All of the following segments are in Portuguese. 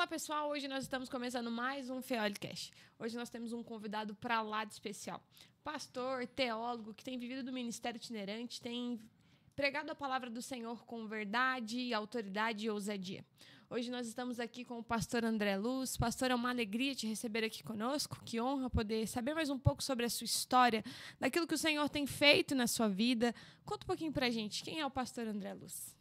Fala pessoal, hoje nós estamos começando mais um Feolicast. Hoje nós temos um convidado para lá de especial. Pastor, teólogo, que tem vivido do ministério itinerante, tem pregado a palavra do Senhor com verdade, autoridade e ousadia. Hoje nós estamos aqui com o pastor André Luz. Pastor, é uma alegria te receber aqui conosco. Que honra poder saber mais um pouco sobre a sua história, daquilo que o Senhor tem feito na sua vida. Conta um pouquinho para a gente, quem é o pastor André Luz?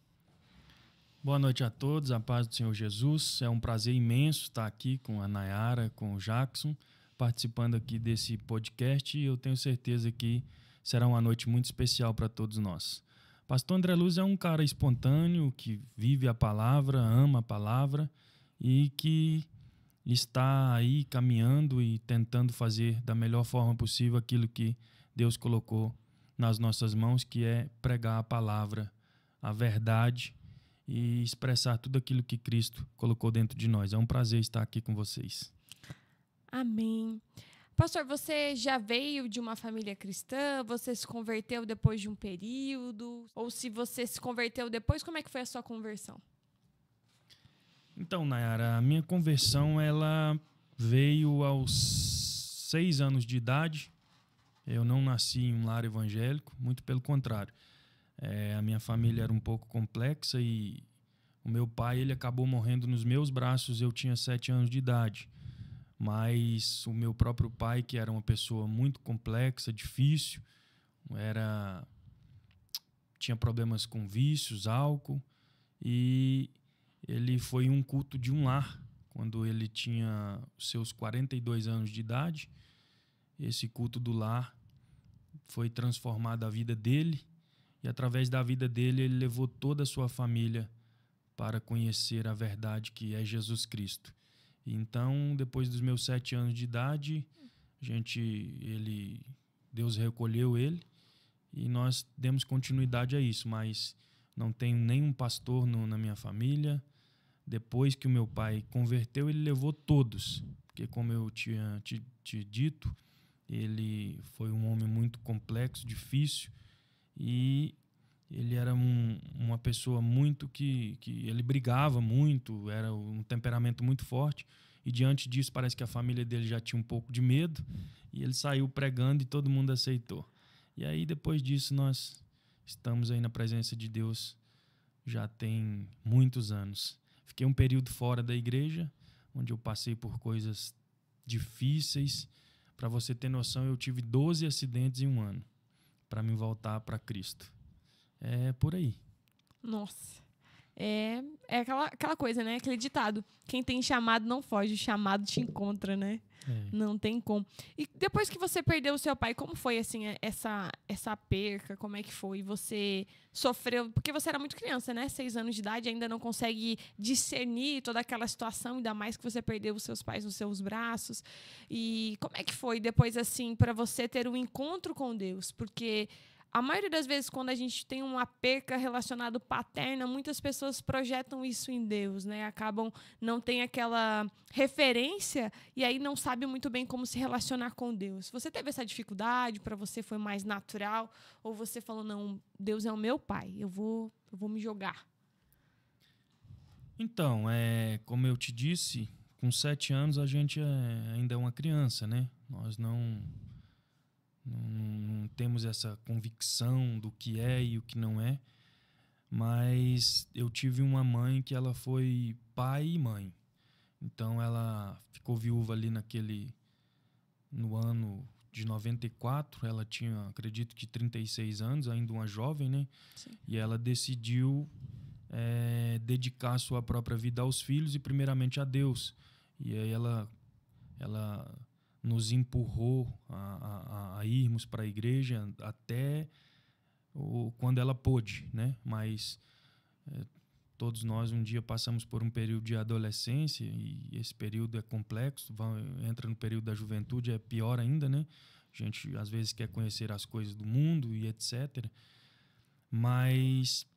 Boa noite a todos, a paz do Senhor Jesus. É um prazer imenso estar aqui com a Nayara, com o Jackson, participando aqui desse podcast, e eu tenho certeza que será uma noite muito especial para todos nós. Pastor André Luz é um cara espontâneo, que vive a palavra, ama a palavra e que está aí caminhando e tentando fazer da melhor forma possível aquilo que Deus colocou nas nossas mãos, que é pregar a palavra, a verdade, e expressar tudo aquilo que Cristo colocou dentro de nós. É um prazer estar aqui com vocês. Amém. Pastor, você já veio de uma família cristã? Você se converteu depois de um período? Ou se você se converteu depois, como é que foi a sua conversão? Então, Nayara, a minha conversão ela veio aos 6 anos de idade. Eu não nasci em um lar evangélico, muito pelo contrário. A minha família era um pouco complexa e o meu pai ele acabou morrendo nos meus braços. Eu tinha 7 anos de idade, mas o meu próprio pai, que era uma pessoa muito complexa, difícil, tinha problemas com vícios, álcool, e ele foi em um culto de um lar quando ele tinha os seus 42 anos de idade. Esse culto do lar foi transformado a vida dele. E através da vida dele, ele levou toda a sua família para conhecer a verdade que é Jesus Cristo. Então, depois dos meus 7 anos de idade, Deus recolheu ele e nós demos continuidade a isso. Mas não tenho nenhum pastor na minha família. Depois que o meu pai converteu, ele levou todos. Porque, como eu tinha te dito, ele foi um homem muito complexo, difícil. E ele era uma pessoa muito que ele brigava muito, era um temperamento muito forte, e diante disso parece que a família dele já tinha um pouco de medo, e ele saiu pregando e todo mundo aceitou. E aí depois disso nós estamos aí na presença de Deus já tem muitos anos. Fiquei um período fora da igreja, onde eu passei por coisas difíceis. Para você ter noção, eu tive 12 acidentes em um ano para me voltar para Cristo. É por aí. Nossa. É aquela coisa, né? Aquele ditado. Quem tem chamado não foge, o chamado te encontra, né? Não tem como. E depois que você perdeu o seu pai, como foi assim essa perca? Como é que foi? Você sofreu? Porque você era muito criança, né? 6 anos de idade, ainda não consegue discernir toda aquela situação, ainda mais que você perdeu os seus pais nos seus braços. E como é que foi depois, assim, para você ter um encontro com Deus? Porque a maioria das vezes, quando a gente tem uma perca relacionada paterna, muitas pessoas projetam isso em Deus, né? Acabam, não tem aquela referência e aí não sabe muito bem como se relacionar com Deus. Você teve essa dificuldade? Para você foi mais natural? Ou você falou, não, Deus é o meu pai, eu vou me jogar? Então, como eu te disse, com 7 anos a gente ainda é uma criança, né? Nós não temos essa convicção do que é e o que não é, mas eu tive uma mãe que ela foi pai e mãe. Então ela ficou viúva ali no ano de 94, ela tinha, acredito que 36 anos, ainda uma jovem, né? Sim. E ela decidiu dedicar a sua própria vida aos filhos e primeiramente a Deus. E aí ela nos empurrou a irmos para a igreja até quando ela pôde, né? Mas todos nós um dia passamos por um período de adolescência e esse período é complexo, entra no período da juventude, é pior ainda, né? A gente às vezes quer conhecer as coisas do mundo e etc. Mas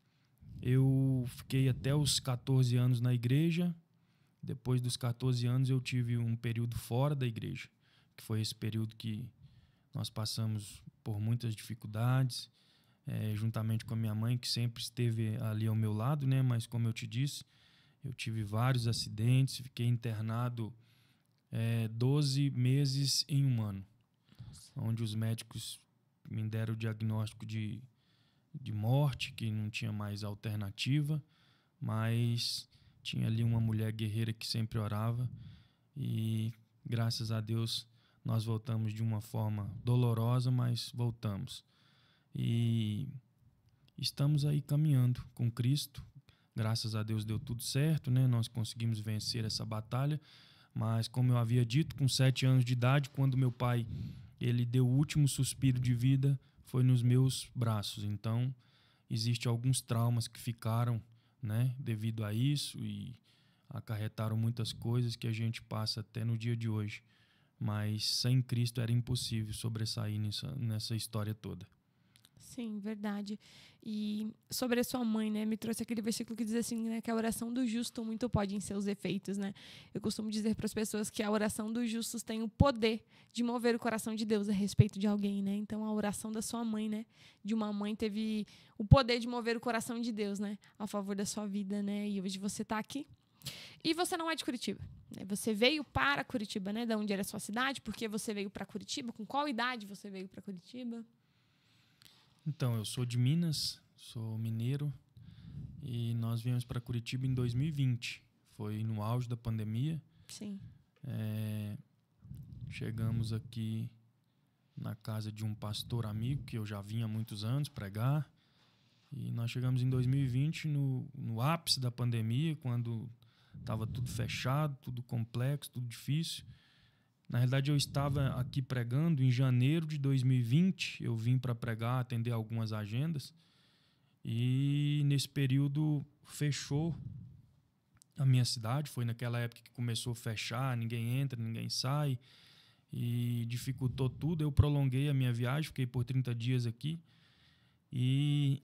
eu fiquei até os 14 anos na igreja. Depois dos 14 anos eu tive um período fora da igreja, que foi esse período que nós passamos por muitas dificuldades, juntamente com a minha mãe, que sempre esteve ali ao meu lado, né? Mas como eu te disse, Eu tive vários acidentes, fiquei internado 12 meses em um ano. Nossa. Onde os médicos me deram o diagnóstico de morte, que não tinha mais alternativa, mas tinha ali uma mulher guerreira que sempre orava e, graças a Deus, nós voltamos de uma forma dolorosa, mas voltamos. E estamos aí caminhando com Cristo. Graças a Deus deu tudo certo, né? Nós conseguimos vencer essa batalha, mas como eu havia dito, com 7 anos de idade, quando meu pai ele deu o último suspiro de vida, foi nos meus braços. Então, existem alguns traumas que ficaram, né, devido a isso e acarretaram muitas coisas que a gente passa até no dia de hoje. Mas sem Cristo era impossível sobressair nessa história toda. Sim, verdade. E sobre a sua mãe, né, me trouxe aquele versículo que diz assim, né, que a oração do justo muito pode em seus efeitos, né? Eu costumo dizer para as pessoas que a oração dos justos tem o poder de mover o coração de Deus a respeito de alguém, né? Então a oração da sua mãe, né, de uma mãe teve o poder de mover o coração de Deus, né, a favor da sua vida, né? E hoje você está aqui. E você não é de Curitiba, né? Você veio para Curitiba, né? De onde era a sua cidade? Por que você veio para Curitiba? Com qual idade você veio para Curitiba? Então, eu sou de Minas, sou mineiro, e nós viemos para Curitiba em 2020. Foi no auge da pandemia. Sim. Chegamos aqui na casa de um pastor amigo, que eu já vinha há muitos anos pregar. E nós chegamos em 2020, no ápice da pandemia, quando estava tudo fechado, tudo complexo, tudo difícil. Na realidade, eu estava aqui pregando em janeiro de 2020. Eu vim para pregar, atender algumas agendas. E nesse período fechou a minha cidade. Foi naquela época que começou a fechar, ninguém entra, ninguém sai. E dificultou tudo. Eu prolonguei a minha viagem, fiquei por 30 dias aqui. E,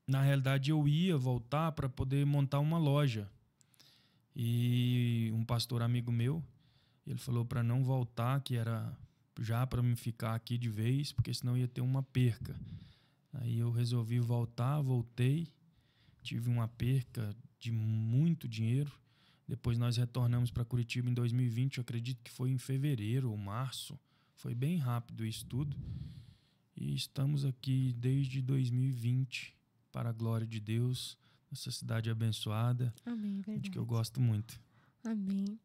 na realidade, eu ia voltar para poder montar uma loja. E um pastor amigo meu, ele falou para não voltar, que era já para me ficar aqui de vez, porque senão ia ter uma perca. Aí eu resolvi voltar, voltei, tive uma perca de muito dinheiro. Depois nós retornamos para Curitiba em 2020, eu acredito que foi em fevereiro ou março. Foi bem rápido isso tudo. E estamos aqui desde 2020, para a glória de Deus, nessa cidade abençoada. Amém, verdade. De que eu gosto muito. Amém.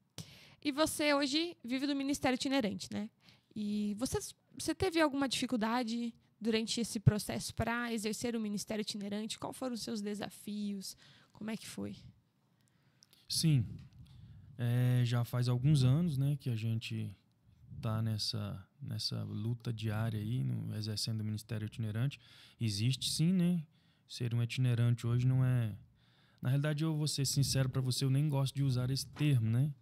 E você hoje vive do ministério itinerante, né? E você teve alguma dificuldade durante esse processo para exercer o ministério itinerante? Quais foram os seus desafios? Como é que foi? Sim. Já faz alguns anos, né, que a gente está nessa luta diária aí, exercendo o ministério itinerante. Existe sim, né? Ser um itinerante hoje não é... Na realidade, eu vou ser sincero para você, eu nem gosto de usar esse termo, né?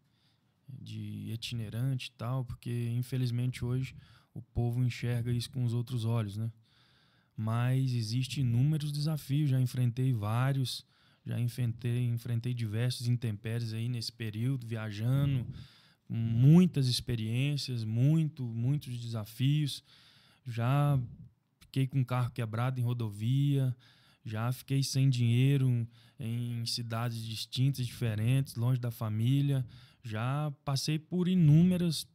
De itinerante e tal, porque infelizmente hoje o povo enxerga isso com os outros olhos, né? Mas existem inúmeros desafios, já enfrentei vários, já enfrentei diversos intempéries aí nesse período, viajando, muitas experiências, muitos desafios. Já fiquei com o carro quebrado em rodovia, já fiquei sem dinheiro em cidades distintas, diferentes, longe da família. Já passei por inúmeros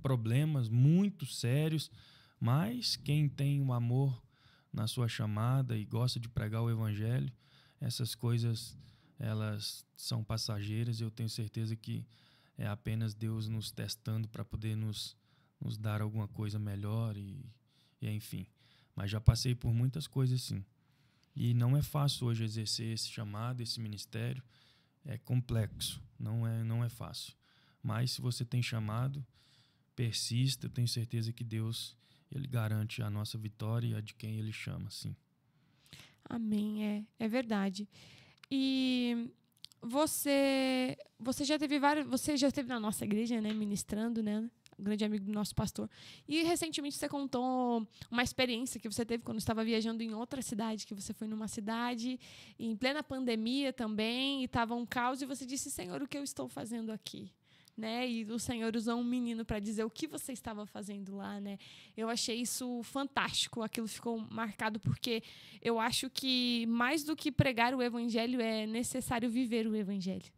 problemas muito sérios, mas quem tem o amor na sua chamada e gosta de pregar o evangelho, essas coisas elas são passageiras. Eu tenho certeza que é apenas Deus nos testando para poder nos dar alguma coisa melhor e enfim. Mas já passei por muitas coisas sim. E não é fácil hoje exercer esse chamado, esse ministério. É complexo, não é fácil. Mas se você tem chamado, persista. Eu tenho certeza que Deus ele garante a nossa vitória e a de quem Ele chama, sim. Amém, é verdade. E você já teve na nossa igreja, né, ministrando, né? Um grande amigo do nosso pastor. E recentemente você contou uma experiência que você teve quando estava viajando em outra cidade, que você foi numa cidade em plena pandemia também, e estava um caos, e você disse: Senhor, o que eu estou fazendo aqui? né? E o Senhor usou um menino para dizer o que você estava fazendo lá, né? Eu achei isso fantástico. Aquilo ficou marcado porque eu acho que mais do que pregar o evangelho é necessário viver o evangelho,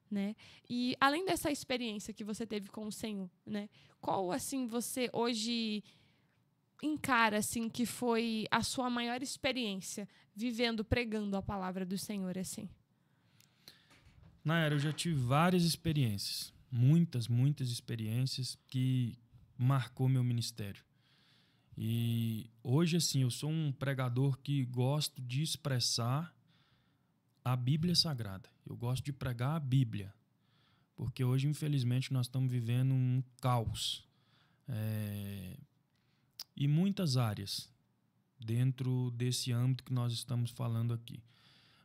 né? E além dessa experiência que você teve com o Senhor, né? Qual assim você hoje encara assim que foi a sua maior experiência vivendo, pregando a palavra do Senhor assim? Nayara, eu já tive várias experiências, muitas experiências que marcou meu ministério. E hoje, assim, eu sou um pregador que gosto de expressar a Bíblia Sagrada. Eu gosto de pregar a Bíblia, porque hoje, infelizmente, nós estamos vivendo um caos. E muitas áreas dentro desse âmbito que nós estamos falando aqui.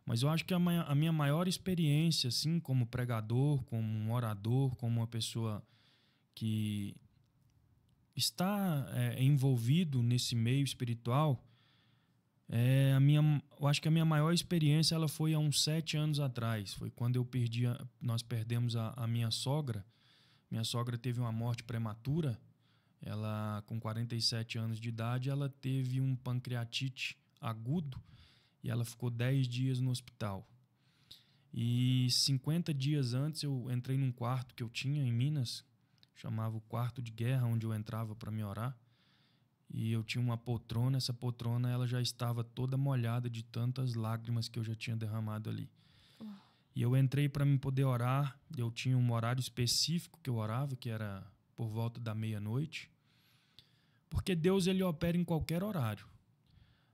Mas eu acho que a minha maior experiência, assim, como pregador, como um orador, como uma pessoa que está envolvido nesse meio espiritual, eu acho que a minha maior experiência ela foi há uns 7 anos atrás. Foi quando nós perdemos a minha sogra. Minha sogra teve uma morte prematura. Ela, com 47 anos de idade, ela teve um pancreatite agudo e ela ficou 10 dias no hospital. E 50 dias antes eu entrei num quarto que eu tinha em Minas, chamava o quarto de guerra, onde eu entrava para me orar. E eu tinha uma poltrona, essa poltrona ela já estava toda molhada de tantas lágrimas que eu já tinha derramado ali. E eu entrei para me poder orar, eu tinha um horário específico que eu orava, que era por volta da meia-noite. Porque Deus ele opera em qualquer horário,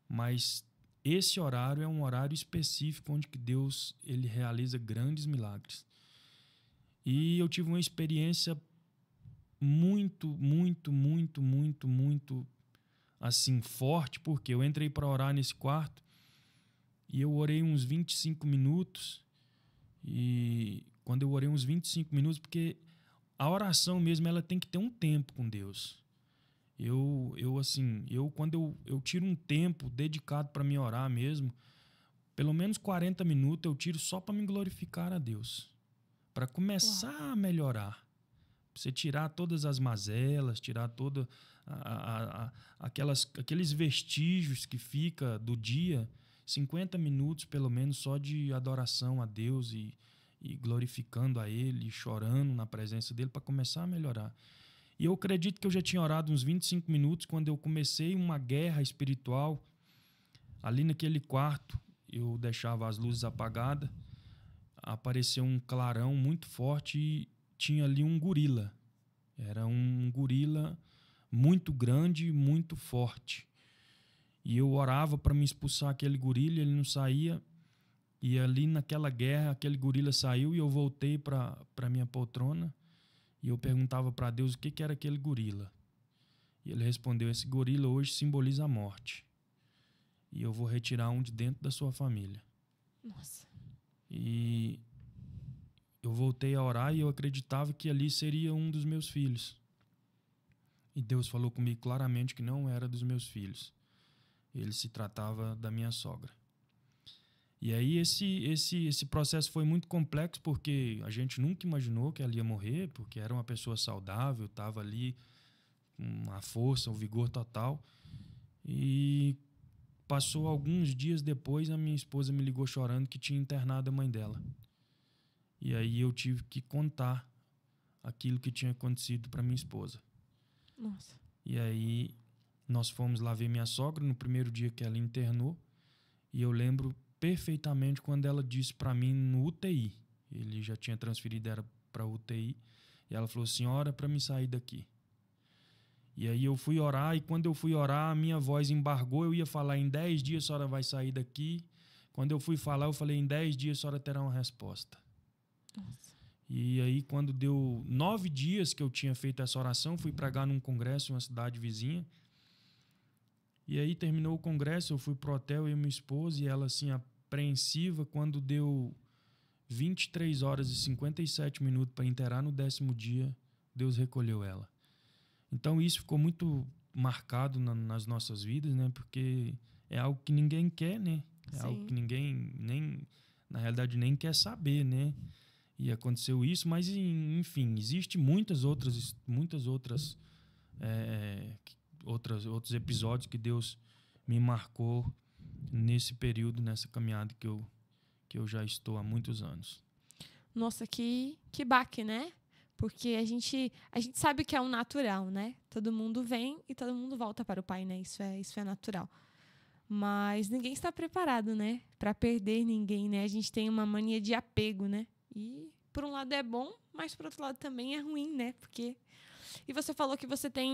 mas esse horário é um horário específico onde que Deus ele realiza grandes milagres. E eu tive uma experiência muito assim forte, porque eu entrei para orar nesse quarto e eu orei uns 25 minutos. E quando eu orei uns 25 minutos, porque a oração mesmo ela tem que ter um tempo com Deus. Quando eu tiro um tempo dedicado para me orar mesmo, pelo menos 40 minutos eu tiro só para me glorificar a Deus, para começar a melhorar. Você tirar todas as mazelas, tirar todos aqueles vestígios que fica do dia, 50 minutos pelo menos só de adoração a Deus e glorificando a Ele, e chorando na presença dEle para começar a melhorar. E eu acredito que eu já tinha orado uns 25 minutos quando eu comecei uma guerra espiritual. Ali naquele quarto, eu deixava as luzes apagadas, apareceu um clarão muito forte e tinha ali um gorila. Era um gorila muito grande, muito forte. E eu orava para me expulsar aquele gorila, ele não saía. E ali naquela guerra, aquele gorila saiu e eu voltei para minha poltrona. E eu perguntava para Deus o que era aquele gorila. E ele respondeu: esse gorila hoje simboliza a morte. E eu vou retirar um de dentro da sua família. Nossa. E eu voltei a orar e eu acreditava que ali seria um dos meus filhos. E Deus falou comigo claramente que não era dos meus filhos. Ele se tratava da minha sogra. E aí esse processo foi muito complexo, porque a gente nunca imaginou que ela ia morrer, porque era uma pessoa saudável, estava ali com a força, o vigor total. E passou alguns dias depois, a minha esposa me ligou chorando que tinha internado a mãe dela. E aí eu tive que contar aquilo que tinha acontecido para minha esposa. Nossa. E aí nós fomos lá ver minha sogra no primeiro dia que ela internou. E eu lembro perfeitamente quando ela disse para mim no UTI. Ele já tinha transferido ela para UTI. E ela falou assim: ora para me sair daqui. E aí eu fui orar, e quando eu fui orar, a minha voz embargou. Eu ia falar: em 10 dias a senhora vai sair daqui. Quando eu fui falar, eu falei: em 10 dias a senhora terá uma resposta. Nossa. E aí, quando deu 9 dias que eu tinha feito essa oração, fui pregar num congresso em uma cidade vizinha. E aí terminou o congresso, eu fui pro hotel, eu e minha esposa, e ela assim, apreensiva. Quando deu 23 horas e 57 minutos para inteirar no 10º dia, Deus recolheu ela. Então isso ficou muito marcado nas nossas vidas, né? Porque é algo que ninguém quer, né? É Sim. algo que ninguém, na realidade, nem quer saber, né? e aconteceu isso, mas enfim, existe muitos outros episódios que Deus me marcou nesse período, nessa caminhada que eu já estou há muitos anos. Nossa, que baque, né? Porque a gente sabe que é o natural, né? Todo mundo vem e todo mundo volta para o Pai, né? Isso é natural. Mas ninguém está preparado, né? Para perder ninguém, né? A gente tem uma mania de apego, né? E por um lado é bom, mas por outro lado também é ruim, né? E você falou que você tem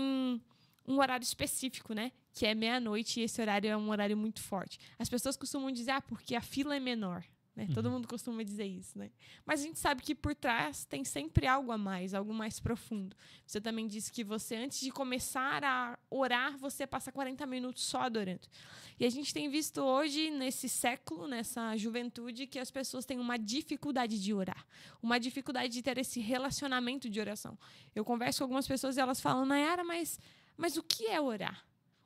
um horário específico, né? Que é meia-noite, e esse horário é um horário muito forte. As pessoas costumam dizer, porque a fila é menor. Né? Todo mundo costuma dizer isso, né? Mas a gente sabe que por trás tem sempre algo a mais, algo mais profundo. Você também disse que você, antes de começar a orar, você passa 40 minutos só adorando. E a gente tem visto hoje, nesse século, nessa juventude, que as pessoas têm uma dificuldade de orar. Uma dificuldade de ter esse relacionamento de oração. Eu converso com algumas pessoas e elas falam, Nayara, mas o que é orar?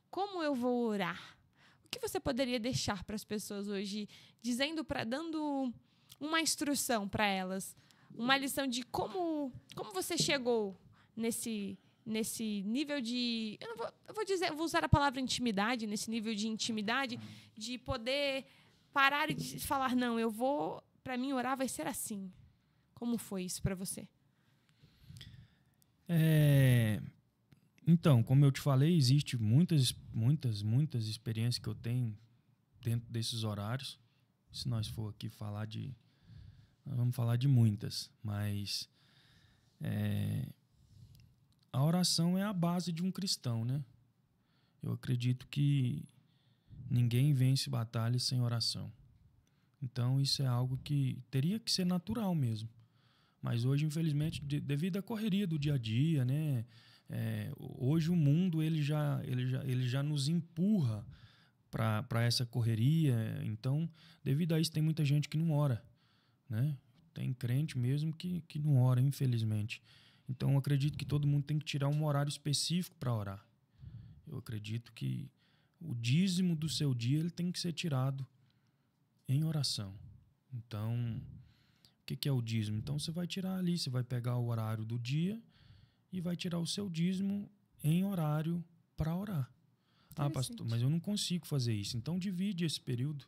Como eu vou orar? O que você poderia deixar para as pessoas hoje, dando uma instrução para elas, uma lição de como você chegou nesse nível de, eu vou usar a palavra intimidade, nesse nível de intimidade, de poder parar e de falar, não, para mim orar vai ser assim. Como foi isso para você? Então, como eu te falei, existe muitas experiências que eu tenho dentro desses horários. Se nós for aqui nós vamos falar de muitas, mas a oração é a base de um cristão, né? Eu acredito que ninguém vence batalhas sem oração. Então, isso é algo que teria que ser natural mesmo. Mas hoje, infelizmente, devido à correria do dia a dia, né? Hoje o mundo ele já nos empurra para essa correria. Então, devido a isso, tem muita gente que não ora, né? Tem crente mesmo que não ora, infelizmente. Então, eu acredito que todo mundo tem que tirar um horário específico para orar. Eu acredito que o dízimo do seu dia ele tem que ser tirado em oração. Então, o que é o dízimo? Então, você vai tirar ali, você vai pegar o horário do dia e vai tirar o seu dízimo em horário para orar. Pastor, mas eu não consigo fazer isso. Então, divide esse período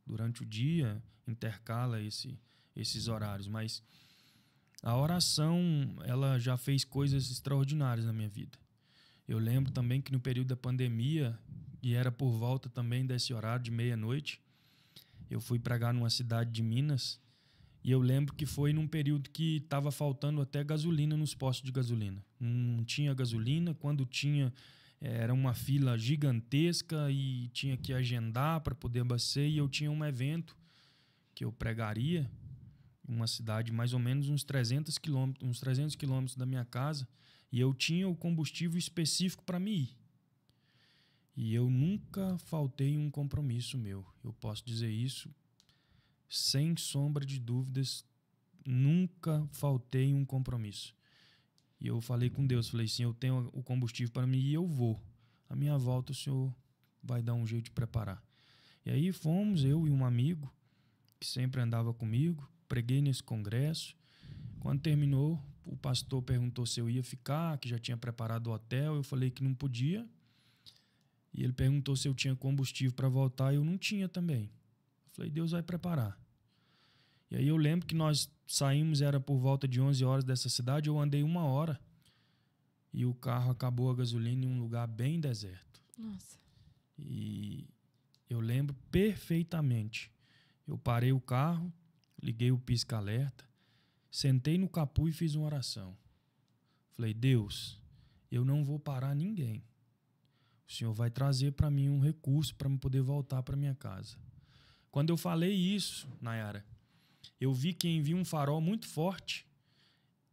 durante o dia, intercala esses horários. Mas a oração, ela já fez coisas extraordinárias na minha vida. Eu lembro também que no período da pandemia, e era por volta também desse horário de meia-noite, eu fui pregar numa cidade de Minas. E eu lembro que foi num período que estava faltando até gasolina nos postos de gasolina. Não tinha gasolina. Quando tinha, era uma fila gigantesca e tinha que agendar para poder abastecer. E eu tinha um evento que eu pregaria em uma cidade mais ou menos uns 300 quilômetros da minha casa. E eu tinha o combustível específico para me ir. E eu nunca faltei em um compromisso meu. Eu posso dizer isso sem sombra de dúvidas, nunca faltei em um compromisso. E eu falei com Deus, falei assim, eu tenho o combustível para mim e eu vou. A minha volta o Senhor vai dar um jeito de preparar. E aí fomos, eu e um amigo, que sempre andava comigo, preguei nesse congresso. Quando terminou, o pastor perguntou se eu ia ficar, que já tinha preparado o hotel. Eu falei que não podia. E ele perguntou se eu tinha combustível para voltar, e eu não tinha também. Falei, Deus vai preparar. E aí eu lembro que nós saímos, era por volta de 11 horas dessa cidade, eu andei 1 hora e o carro acabou a gasolina em um lugar bem deserto. Nossa. E eu lembro perfeitamente. Eu parei o carro, liguei o pisca-alerta, sentei no capô e fiz uma oração. Falei, Deus, eu não vou parar ninguém. O Senhor vai trazer para mim um recurso para eu poder voltar para minha casa. Quando eu falei isso, Nayara, eu vi que envia um farol muito forte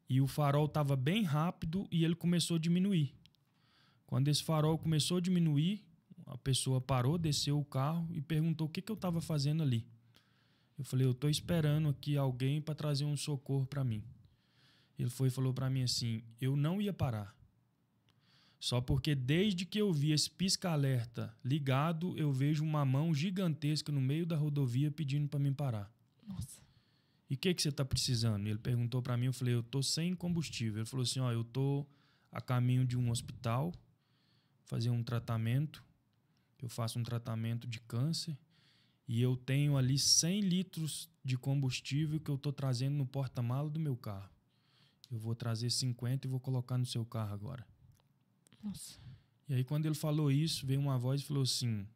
e o farol estava bem rápido e ele começou a diminuir. Quando esse farol começou a diminuir, a pessoa parou, desceu o carro e perguntou o que eu estava fazendo ali. Eu falei, eu estou esperando aqui alguém para trazer um socorro para mim. Ele foi e falou para mim assim, eu não ia parar. Só porque desde que eu vi esse pisca-alerta ligado, eu vejo uma mão gigantesca no meio da rodovia pedindo para mim parar. Nossa. E o que você está precisando? Ele perguntou para mim, eu falei, eu estou sem combustível. Ele falou assim, ó, eu estou a caminho de um hospital, fazer um tratamento, eu faço um tratamento de câncer, e eu tenho ali 100 litros de combustível que eu estou trazendo no porta-malas do meu carro. Eu vou trazer 50 e vou colocar no seu carro agora. Nossa. E aí, quando ele falou isso, veio uma voz e falou assim,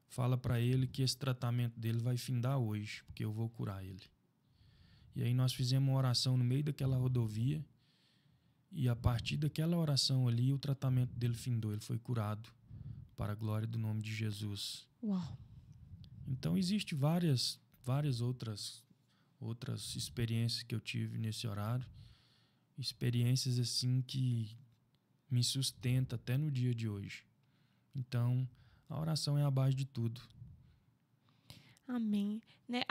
fala para ele que esse tratamento dele vai findar hoje, porque eu vou curar ele. E aí nós fizemos uma oração no meio daquela rodovia, e a partir daquela oração ali, o tratamento dele findou, ele foi curado, para a glória do nome de Jesus. Uau. Então, existem várias outras experiências que eu tive nesse horário, experiências assim que me sustenta até no dia de hoje. Então, a oração é a base de tudo. Amém. Né?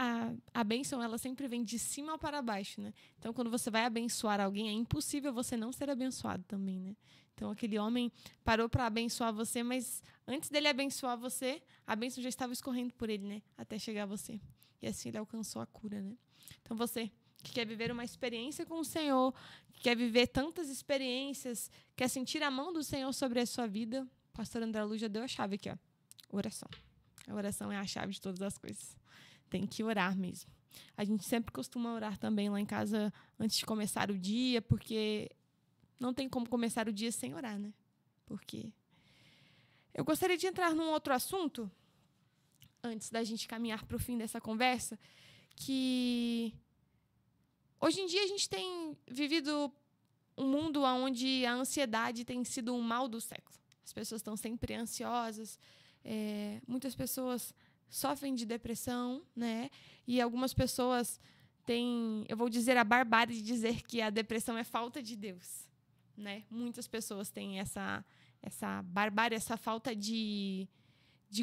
A bênção, ela sempre vem de cima para baixo, né? Então, quando você vai abençoar alguém, é impossível você não ser abençoado também, né? Então, aquele homem parou para abençoar você, mas antes dele abençoar você, a bênção já estava escorrendo por ele, né? Até chegar a você. E assim ele alcançou a cura, né? Então, você que quer viver uma experiência com o Senhor, que quer viver tantas experiências, quer sentir a mão do Senhor sobre a sua vida, o pastor André Lu já deu a chave aqui, ó. Oração. A oração é a chave de todas as coisas. Tem que orar mesmo. A gente sempre costuma orar também lá em casa antes de começar o dia, porque não tem como começar o dia sem orar, né? Porque eu gostaria de entrar num outro assunto, antes da gente caminhar para o fim dessa conversa, que hoje em dia a gente tem vivido um mundo onde a ansiedade tem sido um mal do século. As pessoas estão sempre ansiosas, muitas pessoas sofrem de depressão, né? E algumas pessoas têm, eu vou dizer, a barbárie de dizer que a depressão é falta de Deus, né? Muitas pessoas têm essa barbárie, essa falta de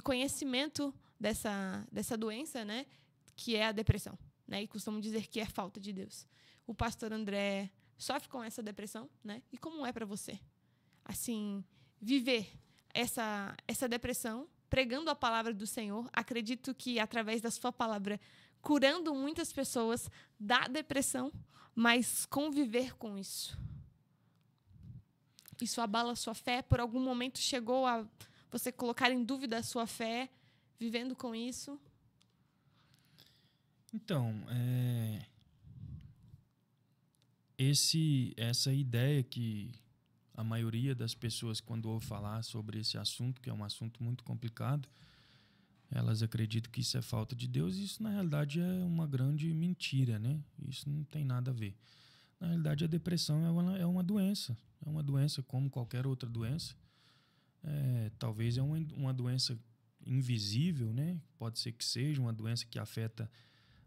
conhecimento dessa doença, né? Que é a depressão, né? E costumam dizer que é falta de Deus. O pastor André sofre com essa depressão, né? E como é para você, assim, viver essa depressão, pregando a palavra do Senhor? Acredito que, através da sua palavra, curando muitas pessoas da depressão, mas conviver com isso. Isso abala a sua fé? Por algum momento chegou a você colocar em dúvida a sua fé, vivendo com isso? Então, essa ideia que a maioria das pessoas, quando ouve falar sobre esse assunto, que é um assunto muito complicado, elas acreditam que isso é falta de Deus, e isso, na realidade, é uma grande mentira, né? Isso não tem nada a ver. Na realidade, a depressão é uma doença. É uma doença como qualquer outra doença. Talvez é uma doença invisível, né? Pode ser que seja uma doença que afeta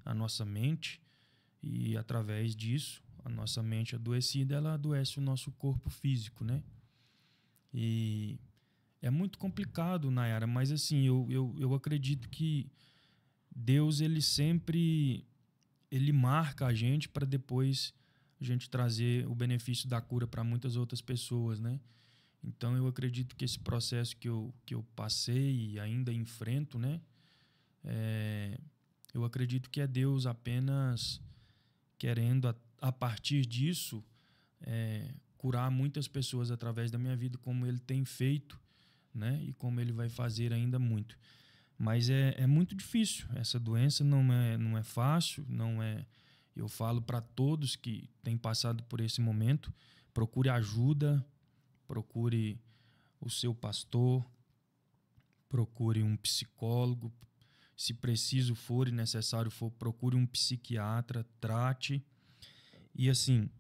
a nossa mente, e, através disso, a nossa mente adoecida, ela adoece o nosso corpo físico, né? E é muito complicado, Nayara, mas assim, eu acredito que Deus, ele sempre marca a gente para depois a gente trazer o benefício da cura para muitas outras pessoas, né? Então, eu acredito que esse processo que eu passei e ainda enfrento, né? Eu acredito que é Deus apenas querendo, a partir disso, curar muitas pessoas através da minha vida, como Ele tem feito, né? E como Ele vai fazer ainda muito. Mas é muito difícil. Essa doença não é fácil, não é. Eu falo para todos que têm passado por esse momento, procure ajuda, procure o seu pastor, procure um psicólogo, se preciso for e necessário for, procure um psiquiatra, trate. E assim,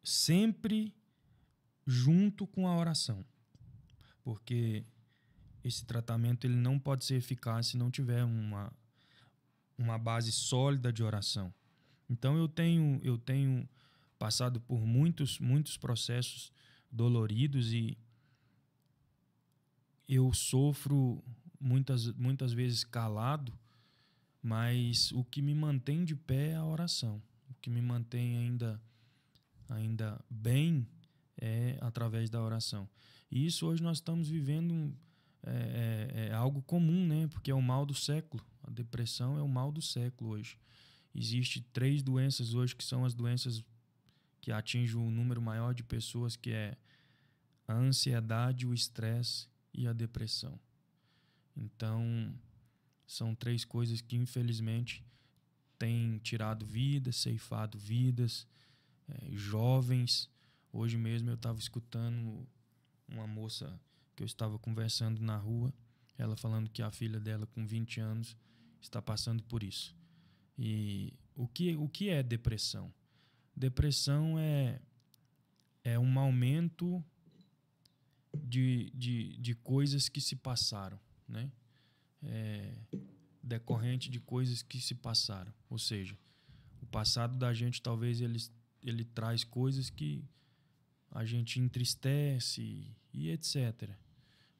sempre junto com a oração. Porque esse tratamento ele não pode ser eficaz se não tiver uma base sólida de oração. Então eu tenho passado por muitos processos doloridos, e eu sofro muitas vezes calado, mas o que me mantém de pé é a oração. O que me mantém ainda bem é através da oração. E isso hoje nós estamos vivendo algo comum, né? Porque é o mal do século. A depressão é o mal do século hoje. Existem 3 doenças hoje que são as doenças que atingem um número maior de pessoas, que é a ansiedade, o estresse e a depressão. Então, são 3 coisas que, infelizmente, têm tirado vidas, ceifado vidas, jovens. Hoje mesmo eu estava escutando uma moça que eu estava conversando na rua, ela falando que a filha dela, com 20 anos, está passando por isso. E o que é depressão? Depressão é um aumento de coisas que se passaram, né? Decorrente de coisas que se passaram. Ou seja, o passado da gente, talvez ele traz coisas que a gente entristece e etc.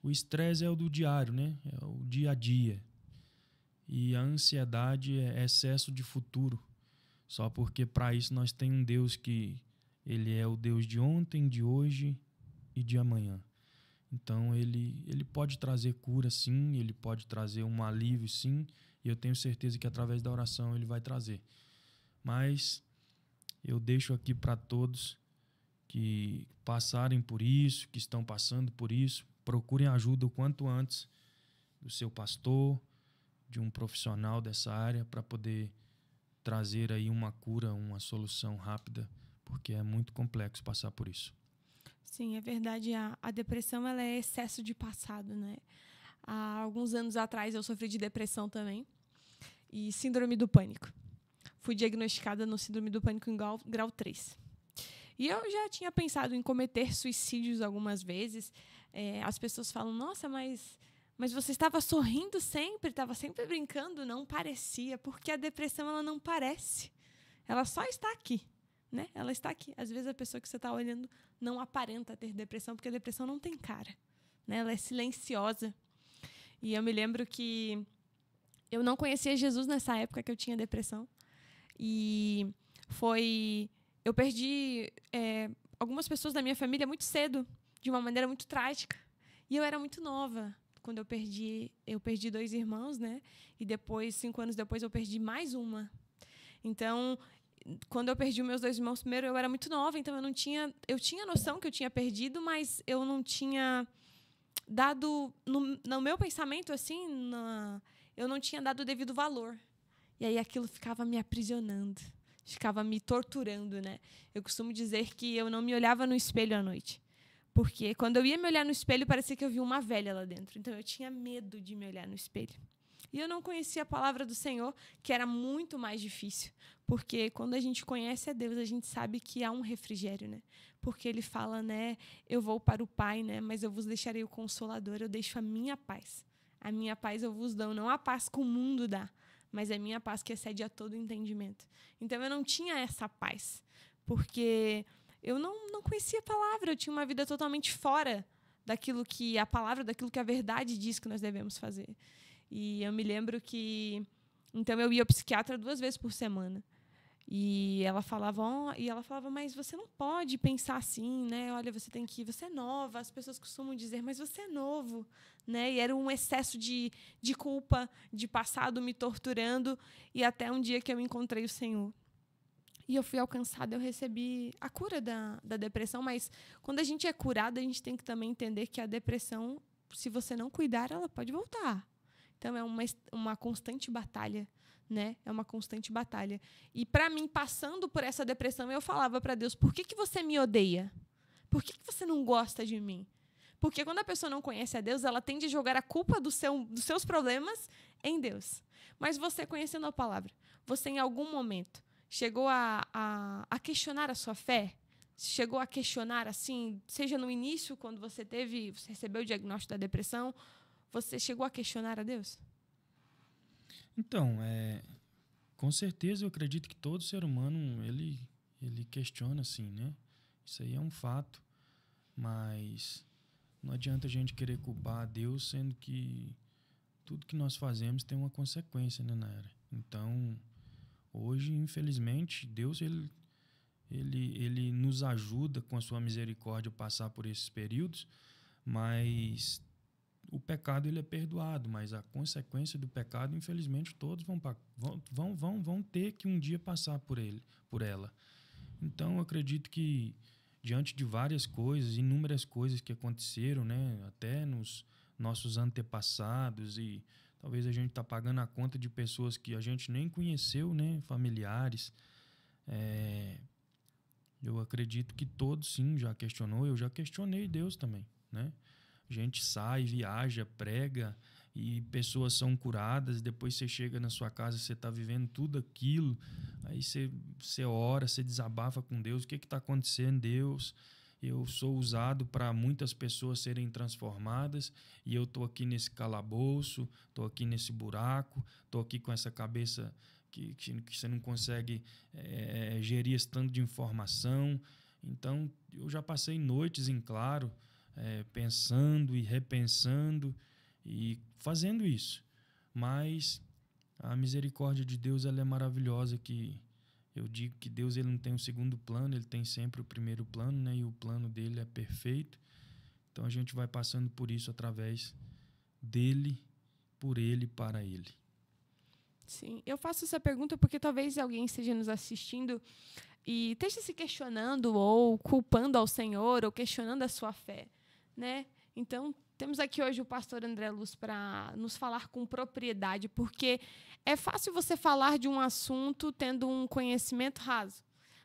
O estresse é o do diário, né? É o dia a dia. E a ansiedade é excesso de futuro. Só porque para isso nós temos um Deus que ele é o Deus de ontem, de hoje e de amanhã. Então ele pode trazer cura, sim, ele pode trazer um alívio, sim, e eu tenho certeza que através da oração ele vai trazer. Mas eu deixo aqui para todos que passarem por isso, que estão passando por isso, procurem ajuda o quanto antes do seu pastor, de um profissional dessa área, para poder trazer aí uma cura, uma solução rápida, porque é muito complexo passar por isso. Sim, é verdade. A depressão, ela é excesso de passado, né? Há alguns anos atrás eu sofri de depressão também e síndrome do pânico. Fui diagnosticada no síndrome do pânico em grau 3. E eu já tinha pensado em cometer suicídios algumas vezes. As pessoas falam, nossa, mas você estava sorrindo sempre, estava sempre brincando. Não parecia, porque a depressão ela não parece. Ela só está aqui, né? Ela está aqui. Às vezes a pessoa que você está olhando não aparenta ter depressão, porque a depressão não tem cara, né? Ela é silenciosa. E eu me lembro que eu não conhecia Jesus nessa época que eu tinha depressão. E eu perdi algumas pessoas da minha família muito cedo, de uma maneira muito trágica. E eu era muito nova quando eu perdi 2 irmãos, né? E depois, 5 anos depois, eu perdi mais uma. Então, quando eu perdi os meus 2 irmãos, primeiro eu era muito nova, então eu tinha noção que eu tinha perdido, mas eu não tinha dado, no meu pensamento, assim, eu não tinha dado o devido valor. E aí aquilo ficava me aprisionando, ficava me torturando, né? Eu costumo dizer que eu não me olhava no espelho à noite. Porque quando eu ia me olhar no espelho, parecia que eu via uma velha lá dentro. Então, eu tinha medo de me olhar no espelho. E eu não conhecia a palavra do Senhor, que era muito mais difícil. Porque quando a gente conhece a Deus, a gente sabe que há um refrigério, né? Porque Ele fala, né? Eu vou para o Pai, né? Mas eu vos deixarei o Consolador, eu deixo a minha paz. A minha paz eu vos dou, não a paz que o mundo dá, mas é a minha paz que excede a todo entendimento. Então, eu não tinha essa paz, porque eu não conhecia a palavra, eu tinha uma vida totalmente fora daquilo que a palavra, daquilo que a verdade diz que nós devemos fazer. E eu me lembro que... Então, eu ia ao psiquiatra 2 vezes por semana. E ela falava, mas você não pode pensar assim, né? Olha, você é nova. As pessoas costumam dizer, mas você é novo, né? E era um excesso de culpa, de passado me torturando. E até um dia que eu encontrei o Senhor. E eu fui alcançada, eu recebi a cura da depressão. Mas quando a gente é curada, a gente tem que também entender que a depressão, se você não cuidar, ela pode voltar. Então, é uma constante batalha, né? É uma constante batalha. E, para mim, passando por essa depressão, eu falava para Deus, por que você me odeia? Por que você não gosta de mim? Porque quando a pessoa não conhece a Deus, ela tende a jogar a culpa dos seus problemas em Deus. Mas você, conhecendo a palavra, você, em algum momento, chegou a questionar a sua fé? Chegou a questionar, assim, seja no início, quando você recebeu o diagnóstico da depressão, você chegou a questionar a Deus? Então, com certeza eu acredito que todo ser humano, ele questiona, assim, né? Isso aí é um fato, mas não adianta a gente querer culpar a Deus, sendo que tudo que nós fazemos tem uma consequência, né, Nayara? Então, hoje, infelizmente, Deus, ele nos ajuda com a sua misericórdia a passar por esses períodos, mas o pecado ele é perdoado, mas a consequência do pecado, infelizmente, todos vão ter que um dia passar por ela. Então, eu acredito que, diante de várias coisas, inúmeras coisas que aconteceram, né, até nos nossos antepassados, e talvez a gente está pagando a conta de pessoas que a gente nem conheceu, né, familiares. Eu acredito que todos, sim, já questionou. Eu já questionei Deus também, né? A gente sai, viaja, prega e pessoas são curadas. Depois você chega na sua casa, você está vivendo tudo aquilo. Aí você ora, você desabafa com Deus. O que está acontecendo, Deus? Eu sou usado para muitas pessoas serem transformadas e eu estou aqui nesse calabouço, estou aqui nesse buraco, estou aqui com essa cabeça que você não consegue gerir esse tanto de informação. Então, eu já passei noites em claro, pensando e repensando e fazendo isso. Mas a misericórdia de Deus ela é maravilhosa, que eu digo que Deus ele não tem um segundo plano, ele tem sempre o primeiro plano, né? E o plano dele é perfeito. Então a gente vai passando por isso através dele, por ele, para ele. Sim, eu faço essa pergunta porque talvez alguém esteja nos assistindo e esteja se questionando ou culpando ao Senhor ou questionando a sua fé, né? Então, temos aqui hoje o pastor André Luz para nos falar com propriedade, porque é fácil você falar de um assunto tendo um conhecimento raso,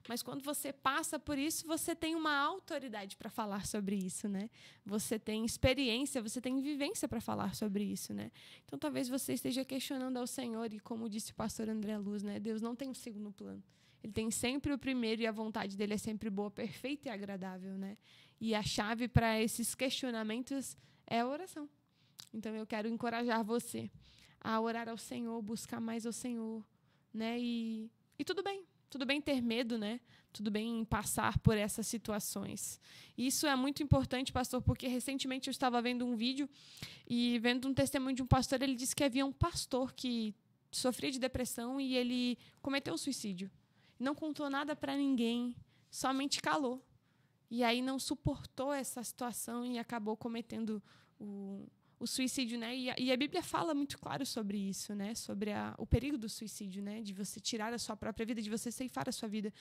mas quando você passa por isso, você tem uma autoridade para falar sobre isso, né? Você tem experiência, você tem vivência para falar sobre isso, né? Então, talvez você esteja questionando ao Senhor e, como disse o pastor André Luz, né? Deus não tem um segundo plano. Ele tem sempre o primeiro e a vontade dele é sempre boa, perfeita e agradável, né? E a chave para esses questionamentos é a oração. Então, eu quero encorajar você a orar ao Senhor, buscar mais ao Senhor, né? E tudo bem ter medo, né? Tudo bem passar por essas situações. Isso é muito importante, pastor, porque recentemente eu estava vendo um vídeo e vendo um testemunho de um pastor, ele disse que havia um pastor que sofria de depressão e ele cometeu suicídio. Não contou nada para ninguém, somente calou. E aí não suportou essa situação e acabou cometendo o suicídio, né? E a Bíblia fala muito claro sobre isso, né? Sobre o perigo do suicídio, né? De você tirar a sua própria vida, de você ceifar a sua vida.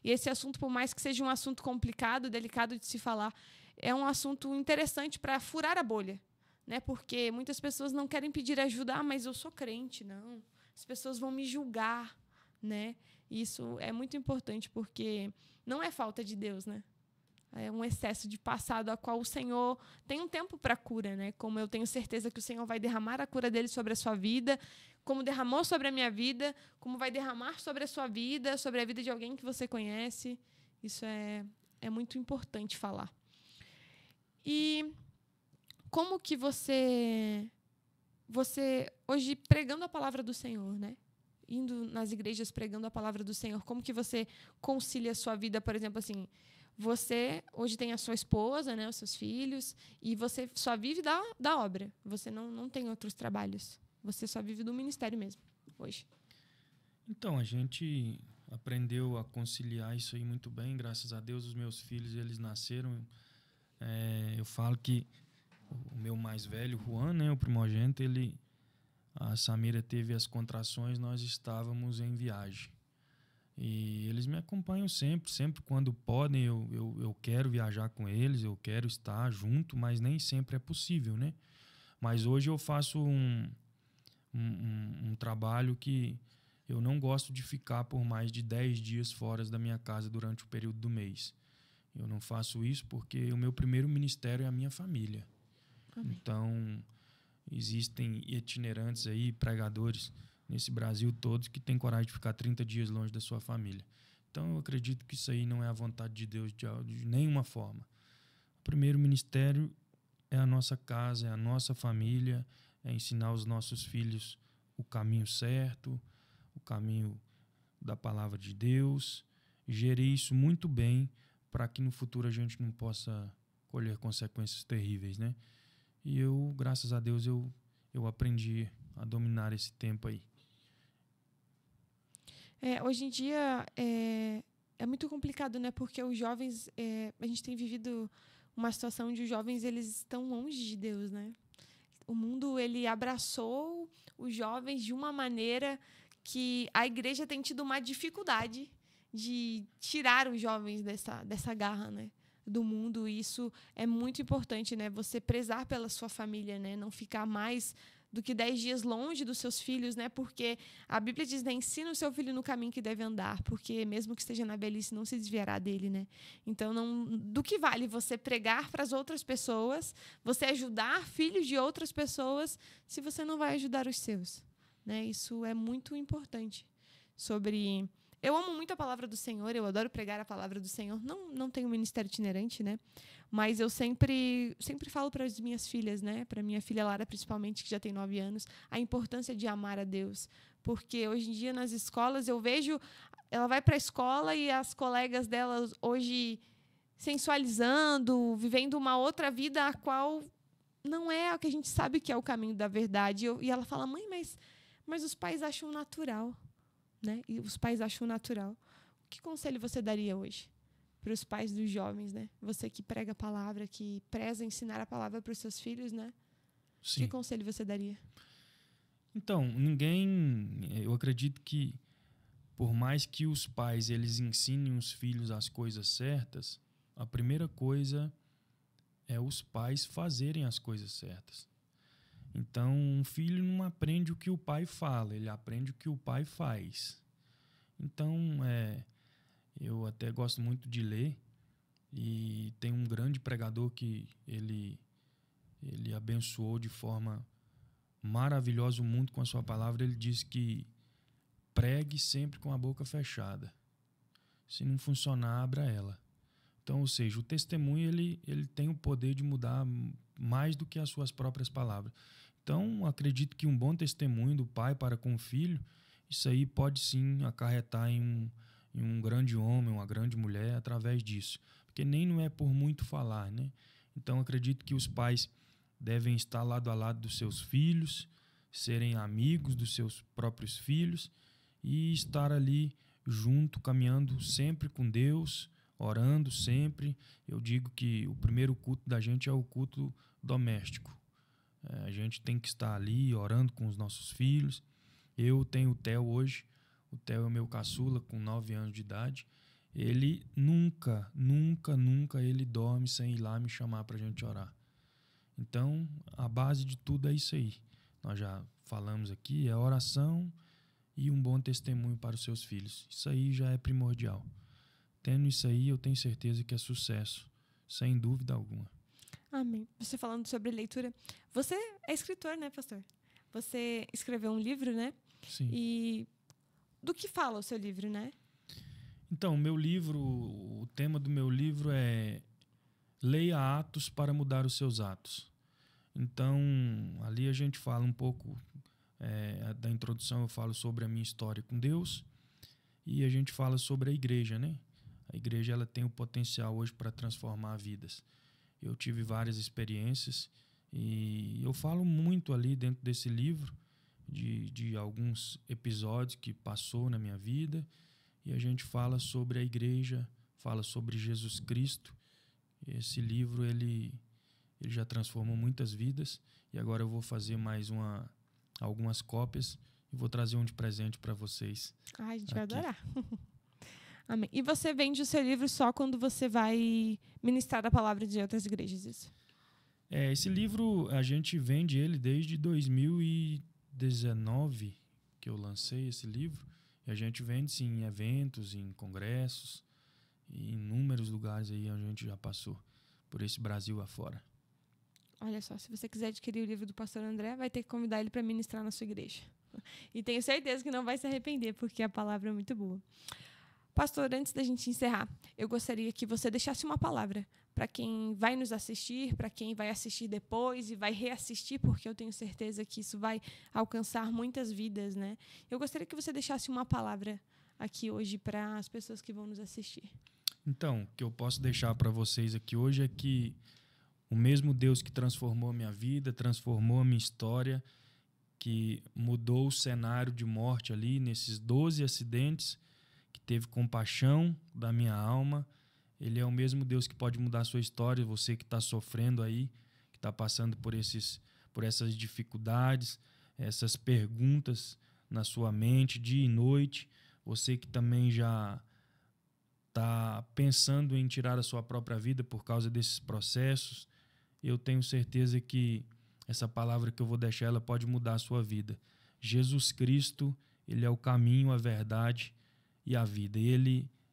E esse assunto, por mais que seja um assunto complicado, delicado de se falar, é um assunto interessante para furar a bolha, né? Porque muitas pessoas não querem pedir ajuda. Ah, mas eu sou crente. Não. As pessoas vão me julgar, né? Isso é muito importante porque não é falta de Deus, né? É um excesso de passado a qual o Senhor tem um tempo para cura, né? Como eu tenho certeza que o Senhor vai derramar a cura dele sobre a sua vida, como derramou sobre a minha vida, como vai derramar sobre a sua vida, sobre a vida de alguém que você conhece. Isso é muito importante falar. E como que você hoje pregando a palavra do Senhor, né? Indo nas igrejas pregando a palavra do Senhor, como que você concilia a sua vida, por exemplo, assim, você hoje tem a sua esposa, né, os seus filhos, e você só vive da obra. Você não tem outros trabalhos. Você só vive do ministério mesmo, hoje. Então, a gente aprendeu a conciliar isso aí muito bem. Graças a Deus, os meus filhos, eles nasceram. Eu falo que o meu mais velho, Juan, né, o primogênito, a Samira teve as contrações, nós estávamos em viagem. E eles me acompanham sempre quando podem, eu quero viajar com eles, eu quero estar junto, mas nem sempre é possível, né? Mas hoje eu faço um trabalho que eu não gosto de ficar por mais de 10 dias fora da minha casa durante o período do mês. Eu não faço isso porque o meu primeiro ministério é a minha família. Amém. Então, existem itinerantes aí, pregadores nesse Brasil todos que têm coragem de ficar 30 dias longe da sua família. Então, eu acredito que isso aí não é a vontade de Deus de nenhuma forma. O primeiro ministério é a nossa casa, é a nossa família, é ensinar os nossos filhos o caminho certo, o caminho da palavra de Deus, gerir isso muito bem para que no futuro a gente não possa colher consequências terríveis, né? E eu, graças a Deus, eu aprendi a dominar esse tempo aí. Hoje em dia é muito complicado, né? Porque os jovens, a gente tem vivido uma situação onde os jovens eles estão longe de Deus, né? O mundo, ele abraçou os jovens de uma maneira que a igreja tem tido uma dificuldade de tirar os jovens dessa garra, né, do mundo. E isso é muito importante, né? Você prezar pela sua família, né? Não ficar mais do que 10 dias longe dos seus filhos, né? Porque a Bíblia diz, né? Ensina o seu filho no caminho que deve andar, porque mesmo que esteja na velhice, não se desviará dele, né? Então, do que vale você pregar para as outras pessoas, você ajudar filhos de outras pessoas, se você não vai ajudar os seus, né? Isso é muito importante. Eu amo muito a palavra do Senhor, eu adoro pregar a palavra do Senhor. Não tenho ministério itinerante, né? Mas eu sempre falo para as minhas filhas, né? Para minha filha Lara, principalmente, que já tem 9 anos, a importância de amar a Deus. Porque hoje em dia, nas escolas, eu vejo... Ela vai para a escola e as colegas dela hoje sensualizando, vivendo uma outra vida a qual não é o que a gente sabe que é o caminho da verdade. E ela fala, mãe, mas os pais acham natural, né? E os pais acham natural. Que conselho você daria hoje para os pais dos jovens, né? Você que prega a palavra, que preza ensinar a palavra para os seus filhos, né? Sim. Que conselho você daria? Então, eu acredito que por mais que os pais eles ensinem os filhos as coisas certas, a primeira coisa é os pais fazerem as coisas certas. Então, um filho não aprende o que o pai fala, ele aprende o que o pai faz. Então, eu até gosto muito de ler, e tem um grande pregador que ele abençoou de forma maravilhosa o mundo com a sua palavra. Ele diz que pregue sempre com a boca fechada. Se não funcionar, abra ela. Então, ou seja, o testemunho ele tem o poder de mudar mais do que as suas próprias palavras. Então, acredito que um bom testemunho do pai para com o filho, isso aí pode sim acarretar em um grande homem, uma grande mulher, através disso. Porque nem não é por muito falar, né? Então, acredito que os pais devem estar lado a lado dos seus filhos, serem amigos dos seus próprios filhos e estar ali junto, caminhando sempre com Deus, orando sempre. Eu digo que o primeiro culto da gente é o culto doméstico. A gente tem que estar ali orando com os nossos filhos. Eu tenho o Theo hoje. O Theo é o meu caçula, com 9 anos de idade. Ele nunca ele dorme sem ir lá me chamar para a gente orar. Então, a base de tudo é isso aí. Nós já falamos aqui, é oração e um bom testemunho para os seus filhos. Isso aí já é primordial. Tendo isso aí, eu tenho certeza que é sucesso, sem dúvida alguma. Amém. Você falando sobre leitura, você é escritor, né, pastor? Você escreveu um livro, né? Sim. E do que fala o seu livro, né? Então, o tema do meu livro é Leia Atos para mudar os seus atos. Então, ali a gente fala um pouco da introdução, eu falo sobre a minha história com Deus, e a gente fala sobre a igreja, né? A igreja ela tem o potencial hoje para transformar vidas. Eu tive várias experiências e eu falo muito ali dentro desse livro de alguns episódios que passou na minha vida, e a gente fala sobre a igreja, fala sobre Jesus Cristo. Esse livro ele já transformou muitas vidas, e agora eu vou fazer mais algumas cópias e vou trazer um de presente para vocês. A gente vai adorar. Amém. E você vende o seu livro só quando você vai ministrar a palavra de outras igrejas, isso? Esse livro, a gente vende ele desde 2019, que eu lancei esse livro, e a gente vende sim em eventos, em congressos, e em inúmeros lugares aí a gente já passou por esse Brasil afora. Olha só, se você quiser adquirir o livro do pastor André, vai ter que convidar ele para ministrar na sua igreja. E tenho certeza que não vai se arrepender, porque a palavra é muito boa. Pastor, antes da gente encerrar, eu gostaria que você deixasse uma palavra para quem vai nos assistir, para quem vai assistir depois e vai reassistir, porque eu tenho certeza que isso vai alcançar muitas vidas, né? Eu gostaria que você deixasse uma palavra aqui hoje para as pessoas que vão nos assistir. Então, o que eu posso deixar para vocês aqui hoje é que o mesmo Deus que transformou a minha vida, transformou a minha história, que mudou o cenário de morte ali nesses 12 acidentes, que teve compaixão da minha alma, ele é o mesmo Deus que pode mudar a sua história. Você que está sofrendo aí, que está passando por esses por essas dificuldades, essas perguntas na sua mente, dia e noite. Você que também já está pensando em tirar a sua própria vida por causa desses processos, eu tenho certeza que essa palavra que eu vou deixar, ela pode mudar a sua vida. Jesus Cristo, ele é o caminho, a verdade e a vida.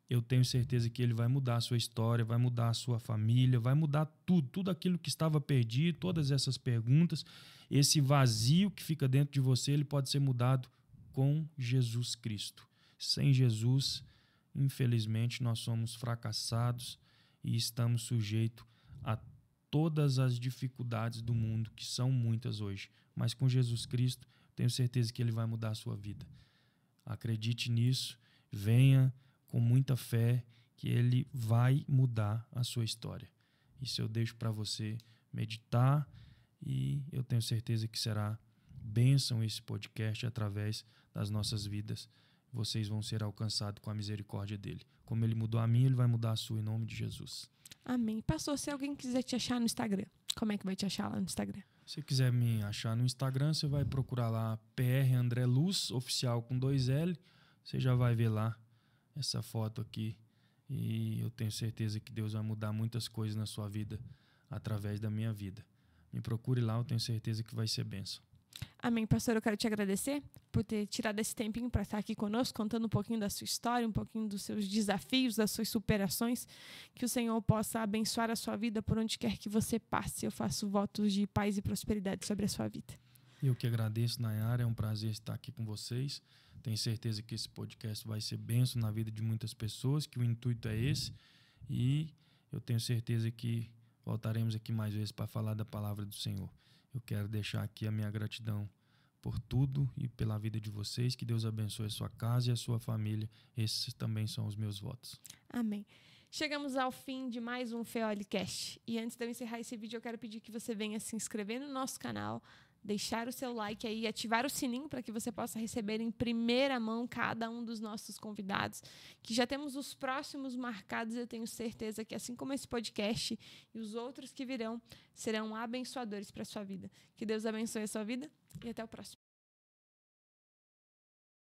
Eu tenho certeza que ele vai mudar a sua história, vai mudar a sua família, vai mudar tudo aquilo que estava perdido, todas essas perguntas, esse vazio que fica dentro de você, ele pode ser mudado com Jesus Cristo. Sem Jesus, infelizmente, nós somos fracassados e estamos sujeitos a todas as dificuldades do mundo, que são muitas hoje. Mas com Jesus Cristo, tenho certeza que ele vai mudar a sua vida. Acredite nisso, venha com muita fé, que ele vai mudar a sua história. Isso eu deixo para você meditar e eu tenho certeza que será bênção esse podcast através das nossas vidas. Vocês vão ser alcançados com a misericórdia dele. Como ele mudou a mim, ele vai mudar a sua em nome de Jesus. Amém. Pastor, se alguém quiser te achar no Instagram, como é que vai te achar lá no Instagram? Se quiser me achar no Instagram, você vai procurar lá PR André Luz, oficial com 2L. Você já vai ver lá essa foto aqui. E eu tenho certeza que Deus vai mudar muitas coisas na sua vida através da minha vida. Me procure lá, eu tenho certeza que vai ser bênção. Amém. Pastor, eu quero te agradecer por ter tirado esse tempinho para estar aqui conosco, contando um pouquinho da sua história, um pouquinho dos seus desafios, das suas superações. Que o Senhor possa abençoar a sua vida por onde quer que você passe. Eu faço votos de paz e prosperidade sobre a sua vida. Eu que agradeço, Nayara. É um prazer estar aqui com vocês. Tenho certeza que esse podcast vai ser bênção na vida de muitas pessoas, que o intuito é esse. E eu tenho certeza que voltaremos aqui mais vezes para falar da palavra do Senhor. Eu quero deixar aqui a minha gratidão por tudo e pela vida de vocês. Que Deus abençoe a sua casa e a sua família. Esses também são os meus votos. Amém. Chegamos ao fim de mais um FeoliCast. E antes de eu encerrar esse vídeo, eu quero pedir que você venha se inscrever no nosso canal, deixar o seu like aí, ativar o sininho para que você possa receber em primeira mão cada um dos nossos convidados, que já temos os próximos marcados. Eu tenho certeza que, assim como esse podcast e os outros que virão, serão abençoadores para a sua vida. Que Deus abençoe a sua vida e até o próximo.